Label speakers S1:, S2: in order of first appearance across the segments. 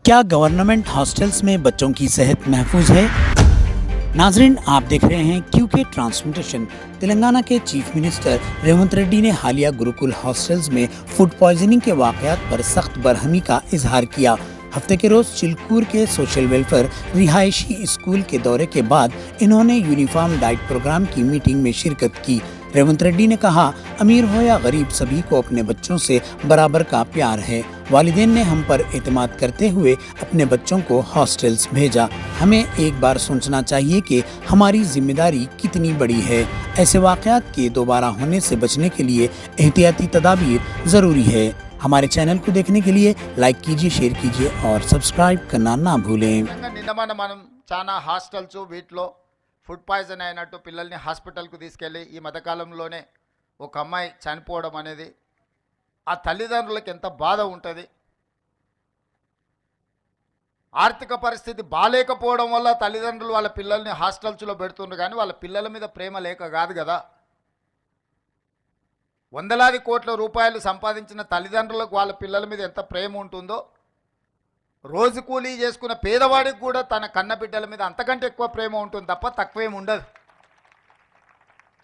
S1: क्या government hostels में बच्चों की सेहत महफूज है? नाजरीन, आप देख रहे हैं क्यूके ट्रांसमिटेशन। तेलंगाना के चीफ मिनिस्टर रेवंत रेड्डी ने हालिया गुरुकुल हॉस्टल्स में फूड पॉइजनिंग के वाकयात पर सख्त बरहमी का इजहार किया। हफ्ते के रोज चिलकूर के सोशल वेलफेयर रिहायशी स्कूल के दौरे के बाद इन्होंने यूनिफॉर्म डाइट प्रोग्राम की मीटिंग में शिरकत की। रेवंत रेड्डी ने कहा, अमीर हो या गरीब, सभी को अपने बच्चों से बराबर का प्यार है। वालिदैन ने हम पर एतमाद करते हुए अपने बच्चों को हॉस्टल्स भेजा। हमें एक बार सोचना चाहिए कि हमारी जिम्मेदारी कितनी बड़ी है। ऐसे वाकयात के दोबारा होने से बचने के लिए एहतियाती तदाबीर ज़रूरी है। हमारे चैनल को देखने के लिए लाइक कीजिए, शेयर कीजिए और सब्सक्राइब करना ना भूलें।
S2: మనం చాలా హాస్టల్స్ వీటిలో ఫుడ్ పాయిజన్ అయినట్టు పిల్లల్ని హాస్పిటల్కు తీసుకెళ్ళి ఈ మధ్యకాలంలోనే ఒక అమ్మాయి చనిపోవడం అనేది ఆ తల్లిదండ్రులకు ఎంత బాధ ఉంటుంది. ఆర్థిక పరిస్థితి బాలేకపోవడం వల్ల తల్లిదండ్రులు వాళ్ళ పిల్లల్ని హాస్టల్స్లో పెడుతుండ్రు, కానీ వాళ్ళ పిల్లల మీద ప్రేమ లేక కాదు కదా. వందలాది కోట్ల రూపాయలు సంపాదించిన తల్లిదండ్రులకు వాళ్ళ పిల్లల మీద ఎంత ప్రేమ ఉంటుందో, రోజు కూలీ చేసుకున్న పేదవాడికి కూడా తన కన్న బిడ్డల మీద అంతకంటే ఎక్కువ ప్రేమ ఉంటుంది తప్ప తక్కువేం ఉండదు.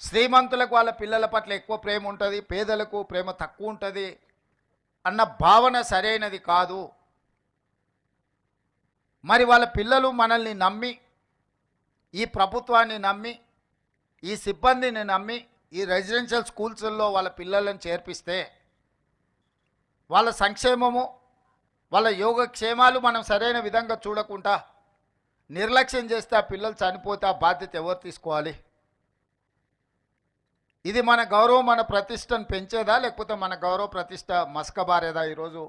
S2: శ్రీమంతులకు వాళ్ళ పిల్లల పట్ల ఎక్కువ ప్రేమ ఉంటుంది, పేదలకు ప్రేమ తక్కువ ఉంటుంది అన్న భావన సరైనది కాదు. మరి వాళ్ళ పిల్లలు మనల్ని నమ్మి, ఈ ప్రభుత్వాన్ని నమ్మి, ఈ సిబ్బందిని నమ్మి ఈ రెసిడెన్షియల్ స్కూల్స్లో వాళ్ళ పిల్లలను చేర్పిస్తే వాళ్ళ సంక్షేమము, వాళ్ళ యోగక్షేమాలు మనం సరైన విధంగా చూడకుండా నిర్లక్ష్యం చేస్తే ఆ పిల్లలు చనిపోతే ఆ బాధ్యత ఎవరు తీసుకోవాలి? ఇది మన గౌరవం, మన ప్రతిష్టను పెంచేదా, లేకపోతే మన గౌరవ ప్రతిష్ట మసకబారేదా? ఈరోజు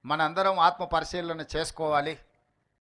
S2: మనందరం ఆత్మ పరిశీలన చేసుకోవాలి.